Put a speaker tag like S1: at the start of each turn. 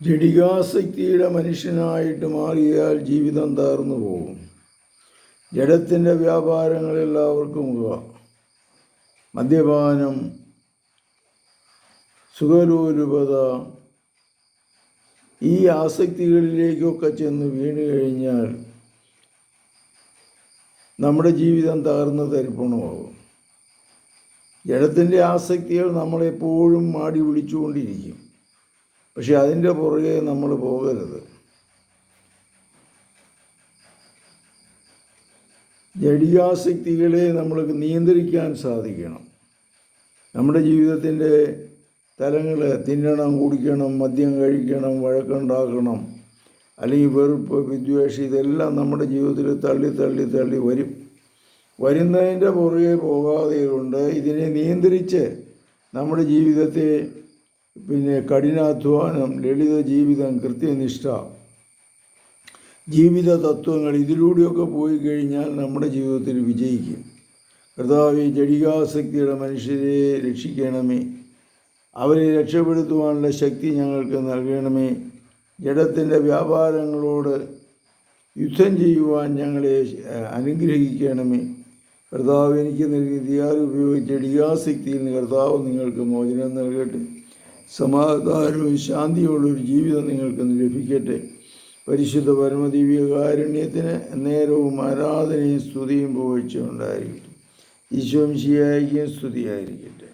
S1: ജഡികാസക്തിയുടെ മനുഷ്യനായിട്ട് മാറിയാൽ ജീവിതം തകർന്നു പോകും. ജഡത്തിൻ്റെ വ്യാപാരങ്ങളെല്ലാവർക്കും മദ്യപാനം, സുഖലോലുപത, ഈ ആസക്തികളിലേക്കൊക്കെ ചെന്ന് വീണ് കഴിഞ്ഞാൽ നമ്മുടെ ജീവിതം തകർന്ന് തരിപ്പണമാകും. ജഡത്തിൻ്റെ ആസക്തികൾ നമ്മളെപ്പോഴും മാടി വിളിച്ചുകൊണ്ടിരിക്കും. പക്ഷെ അതിൻ്റെ പുറകെ നമ്മൾ പോകരുത്. ജഡികാസക്തികളെ നമ്മൾക്ക് നിയന്ത്രിക്കാൻ സാധിക്കണം. നമ്മുടെ ജീവിതത്തിൻ്റെ തലങ്ങൾ തിന്നണം, കുടിക്കണം, മദ്യം കഴിക്കണം, വഴക്കുണ്ടാക്കണം, അല്ലെങ്കിൽ വെറുപ്പ്, വിദ്വേഷം, ഇതെല്ലാം നമ്മുടെ ജീവിതത്തിൽ തള്ളി തള്ളി തള്ളി വരും. വരുന്നതിൻ്റെ പുറകെ പോകാതെ കൊണ്ട് ഇതിനെ നിയന്ത്രിച്ച് നമ്മുടെ ജീവിതത്തെ കഠിനാധ്വാനം, ലളിത ജീവിതം, കൃത്യനിഷ്ഠ, ജീവിത തത്വങ്ങൾ, ഇതിലൂടെയൊക്കെ പോയി കഴിഞ്ഞാൽ നമ്മുടെ ജീവിതത്തിൽ വിജയിക്കും. കർത്താവേ, ജഡികാസക്തിയുടെ മനുഷ്യരെ രക്ഷിക്കണമേ. അവരെ രക്ഷപ്പെടുത്തുവാനുള്ള ശക്തി ഞങ്ങൾക്ക് നൽകണമേ. ജഡത്തിൻ്റെ വ്യാപാരങ്ങളോട് യുദ്ധം ചെയ്യുവാൻ ഞങ്ങളെ അനുഗ്രഹിക്കണമേ. കർത്താവ് എനിക്ക് നൽകി അധികാരം ഉപയോഗിച്ച് ജഡികാസക്തിയിൽ നിന്ന് കർത്താവ് നിങ്ങൾക്ക് മോചനം നൽകട്ടെ. സമാധാനവും ശാന്തിയുള്ളൊരു ജീവിതം നിങ്ങൾക്ക് ലഭിക്കട്ടെ. പരിശുദ്ധ പരമദിവ്യകാരുണ്യത്തിന് നേരവും ആരാധനയും സ്തുതിയും പുകഴ്ചയും ഉണ്ടായിരിക്കട്ടെ. ഈശോ മിശിഹായ്ക്ക് സ്തുതിയായിരിക്കട്ടെ.